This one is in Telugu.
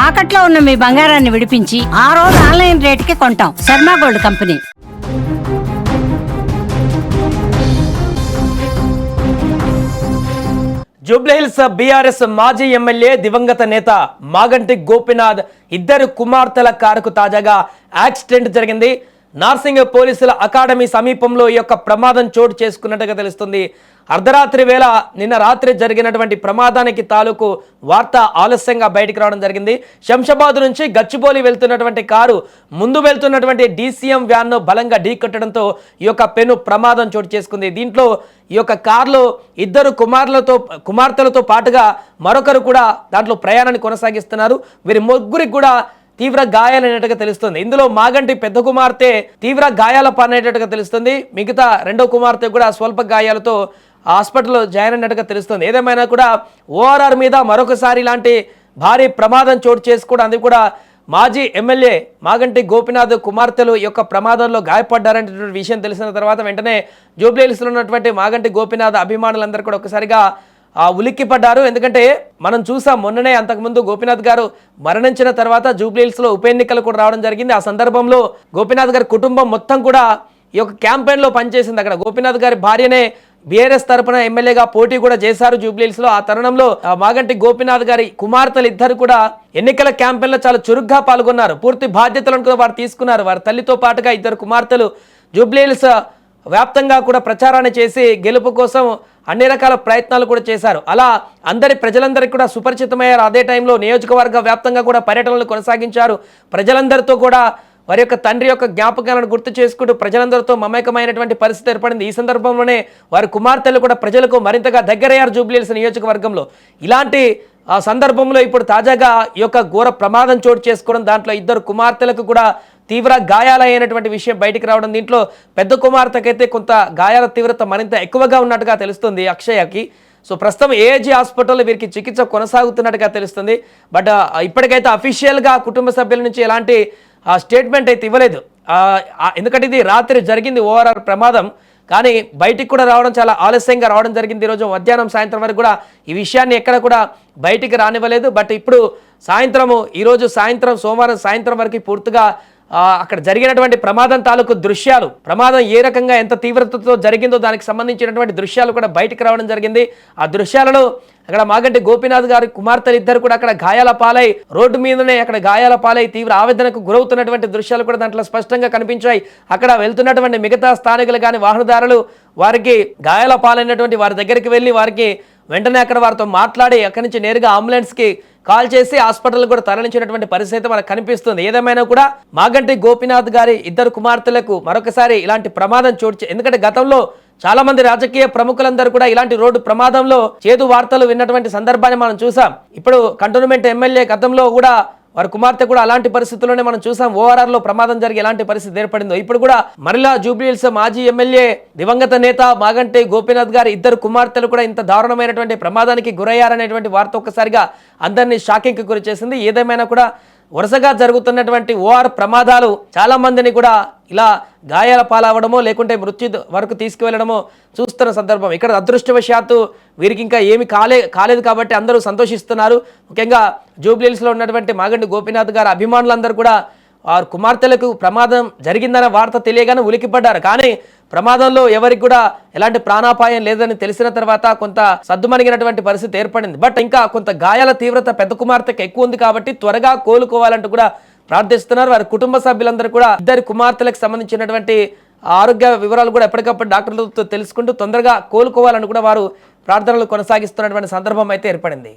తాకట్లో ఉన్న మీ బంగారాన్ని విడిపించి ఆ రోజు ఆన్లైన్ రేటుకి కొంటాం. Sharma gold company. Jubilee Hills BRS మాజీ ఎమ్మెల్యే దివంగత నేత మాగంటి గోపీనాథ్ ఇద్దరు కుమార్తెల కారుకు తాజాగా యాక్సిడెంట్ జరిగింది. నార్సింగ్ పోలీసుల అకాడమీ సమీపంలో ఈ యొక్క ప్రమాదం చోటు చేసుకున్నట్టుగా తెలుస్తుంది. అర్ధరాత్రి వేళ నిన్న రాత్రి జరిగినటువంటి ప్రమాదానికి తాలూకు వార్త ఆలస్యంగా బయటికి రావడం జరిగింది. శంషాబాద్ నుంచి గచ్చిబౌలి వెళ్తున్నటువంటి కారు ముందు వెళ్తున్నటువంటి డీసీఎం వ్యాన్ను బలంగా ఢీకొట్టడంతో ఈ యొక్క పెను ప్రమాదం చోటు చేసుకుంది. దీంట్లో ఈ యొక్క కారులో ఇద్దరు కుమార్తెలతో పాటుగా మరొకరు కూడా దాంట్లో ప్రయాణాన్ని కొనసాగిస్తున్నారు. వీరి ముగ్గురికి కూడా తీవ్ర గాయాలైనట్టుగా తెలుస్తుంది. ఇందులో మాగంటి పెద్ద కుమార్తె తీవ్ర గాయాల పాలైనట్టుగా తెలుస్తుంది. మిగతా రెండో కుమార్తె కూడా స్వల్ప గాయాలతో హాస్పిటల్లో జాయిన్ అయినట్టుగా తెలుస్తుంది. ఏదేమైనా కూడా ఓఆర్ఆర్ మీద మరొకసారి ఇలాంటి భారీ ప్రమాదం చోటు చేసుకోవడం, అది కూడా మాజీ ఎమ్మెల్యే మాగంటి గోపీనాథ్ కుమార్తెలు ఈ యొక్క ప్రమాదంలో గాయపడ్డారనేటువంటి విషయం తెలిసిన తర్వాత వెంటనే జూబ్లీహిల్స్లో ఉన్నటువంటి మాగంటి గోపీనాథ్ అభిమానులందరూ కూడా ఒకసారిగా ఉలిక్కిపడ్డారు. ఎందుకంటే మనం చూసాం మొన్ననే అంతకుముందు గోపీనాథ్ గారు మరణించిన తర్వాత జూబ్లీహిల్స్లో ఉప ఎన్నికలు కూడా రావడం జరిగింది. ఆ సందర్భంలో గోపీనాథ్ గారి కుటుంబం మొత్తం కూడా ఈ యొక్క క్యాంపెయిన్లో పనిచేసింది. అక్కడ గోపీనాథ్ గారి భార్యనే బీఆర్ఎస్ తరపున ఎమ్మెల్యేగా పోటీ కూడా చేశారు జూబ్లీహిల్స్లో. ఆ తరుణంలో మాగంటి గోపీనాథ్ గారి కుమార్తెలు ఇద్దరు కూడా ఎన్నికల క్యాంపెయిన్లో చాలా చురుగ్గా పాల్గొన్నారు. పూర్తి బాధ్యతలను కూడా వారు తీసుకున్నారు. వారి తల్లితో పాటుగా ఇద్దరు కుమార్తెలు జూబ్లీహిల్స్ వ్యాప్తంగా కూడా ప్రచారాన్ని చేసి గెలుపు కోసం అన్ని రకాల ప్రయత్నాలు కూడా చేశారు. అలా ప్రజలందరికీ కూడా సుపరిచితమయ్యారు. అదే టైంలో నియోజకవర్గ వ్యాప్తంగా కూడా పర్యటనలు కొనసాగించారు. ప్రజలందరితో కూడా వారి యొక్క తండ్రి యొక్క జ్ఞాపకాలను గుర్తు చేసుకుంటూ ప్రజలందరితో మమేకమైనటువంటి పరిస్థితి ఏర్పడింది. ఈ సందర్భంలోనే వారి కుమార్తెలు కూడా ప్రజలకు మరింతగా దగ్గరయ్యారు జూబ్లీహిల్స్ నియోజకవర్గంలో. ఇలాంటి సందర్భంలో ఇప్పుడు తాజాగా ఈ యొక్క ఘోర ప్రమాదం చోటు చేసుకోవడం, దాంట్లో ఇద్దరు కుమార్తెలకు కూడా తీవ్ర గాయాలైనటువంటి విషయం బయటికి రావడం, దీంట్లో పెద్ద కుమార్తెకైతే కొంత గాయాల తీవ్రత మరింత ఎక్కువగా ఉన్నట్టుగా తెలుస్తుంది అక్షయకి. సో ప్రస్తుతం ఏజీ హాస్పిటల్లో వీరికి చికిత్స కొనసాగుతున్నట్టుగా తెలుస్తుంది. బట్ ఇప్పటికైతే అఫీషియల్గా కుటుంబ సభ్యుల నుంచి ఎలాంటి స్టేట్మెంట్ అయితే ఇవ్వలేదు. ఎందుకంటే ఇది రాత్రి జరిగింది ఓఆర్ఆర్ ప్రమాదం, కానీ బయటికి కూడా రావడం చాలా ఆలస్యంగా రావడం జరిగింది. ఈరోజు మధ్యాహ్నం సాయంత్రం వరకు కూడా ఈ విషయాన్ని ఎక్కడ కూడా బయటికి రానివ్వలేదు. బట్ ఇప్పుడు ఈరోజు సాయంత్రం సోమవారం సాయంత్రం వరకు పూర్తిగా అక్కడ జరిగినటువంటి ప్రమాదం తాలూకు దృశ్యాలు, ప్రమాదం ఏ రకంగా ఎంత తీవ్రతతో జరిగిందో దానికి సంబంధించినటువంటి దృశ్యాలు కూడా బయటికి రావడం జరిగింది. ఆ దృశ్యాలలో అక్కడ మాగంటి గోపీనాథ్ గారి కుమార్తెలు ఇద్దరు కూడా అక్కడ గాయాల పాలై రోడ్డు మీదనే అక్కడ గాయాల పాలై తీవ్ర ఆవేదనకు గురవుతున్నటువంటి దృశ్యాలు కూడా దాంట్లో స్పష్టంగా కనిపించాయి. అక్కడ వెళ్తున్నటువంటి మిగతా స్థానికులు కానీ వాహనదారులు వారికి గాయాల పాలైనటువంటి వారి దగ్గరికి వెళ్ళి వారికి వెంటనే అక్కడ వారితో మాట్లాడి అక్కడి నుంచి నేరుగా అంబులెన్స్కి కాల్ చేసి హాస్పిటల్ కూడా తరలించినటువంటి పరిస్థితి మనకు కనిపిస్తుంది. ఏదేమైనా కూడా మాగంటి గోపీనాథ్ గారి ఇద్దరు కుమార్తెలకు మరొకసారి ఇలాంటి ప్రమాదం ఎందుకంటే గతంలో చాలా మంది రాజకీయ ప్రముఖులందరూ కూడా ఇలాంటి రోడ్డు ప్రమాదంలో చేదు వార్తలు విన్నటువంటి సందర్భాన్ని మనం చూసాం. ఇప్పుడు కంటోన్మెంట్ ఎమ్మెల్యే గతంలో కూడా వారి కుమార్తె కూడా అలాంటి పరిస్థితుల్లోనే మనం చూసాం. ఓఆర్ఆర్ లో ప్రమాదం జరిగి ఎలాంటి పరిస్థితి ఏర్పడిందో ఇప్పుడు కూడా మరలా జూబ్లీహిల్స్ మాజీ ఎమ్మెల్యే దివంగత నేత మాగంటి గోపీనాథ్ గారి ఇద్దరు కుమార్తెలు కూడా ఇంత దారుణమైనటువంటి ప్రమాదానికి గురయ్యారనేటువంటి వార్త ఒక్కసారిగా అందరినీ షాకింగ్ కి గురి చేసింది. ఏదేమైనా కూడా వరుసగా జరుగుతున్నటువంటి ఓఆర్ ప్రమాదాలు చాలా మందిని కూడా ఇలా గాయాల పాలవడమో లేకుంటే మృత్యు వరకు తీసుకువెళ్ళడమో చూస్తున్న సందర్భం. ఇక్కడ అదృష్టవశాత్తు వీరికి ఇంకా ఏమి కాలేదు కాబట్టి అందరూ సంతోషిస్తున్నారు. ముఖ్యంగా జూబ్లీహిల్స్లో ఉన్నటువంటి మాగంటి గోపీనాథ్ గారి అభిమానులందరూ కూడా వారి కుమార్తెలకు ప్రమాదం జరిగిందన్న వార్త తెలియగానే ఉలికిపడ్డారు. కానీ ప్రమాదంలో ఎవరికి కూడా ఎలాంటి ప్రాణాపాయం లేదని తెలిసిన తర్వాత కొంత సద్దుమణిగినటువంటి పరిస్థితి ఏర్పడింది. బట్ ఇంకా కొంత గాయాల తీవ్రత పెద్ద కుమార్తెకు ఎక్కువ ఉంది కాబట్టి త్వరగా కోలుకోవాలంటూ కూడా ప్రార్థిస్తున్నారు. వారి కుటుంబ సభ్యులందరూ కూడా ఇద్దరు కుమార్తెలకు సంబంధించినటువంటి ఆరోగ్య వివరాలు కూడా ఎప్పటికప్పుడు డాక్టర్లతో తెలుసుకుంటూ తొందరగా కోలుకోవాలని కూడా వారు ప్రార్థనలు కొనసాగిస్తున్నటువంటి సందర్భం అయితే ఏర్పడింది.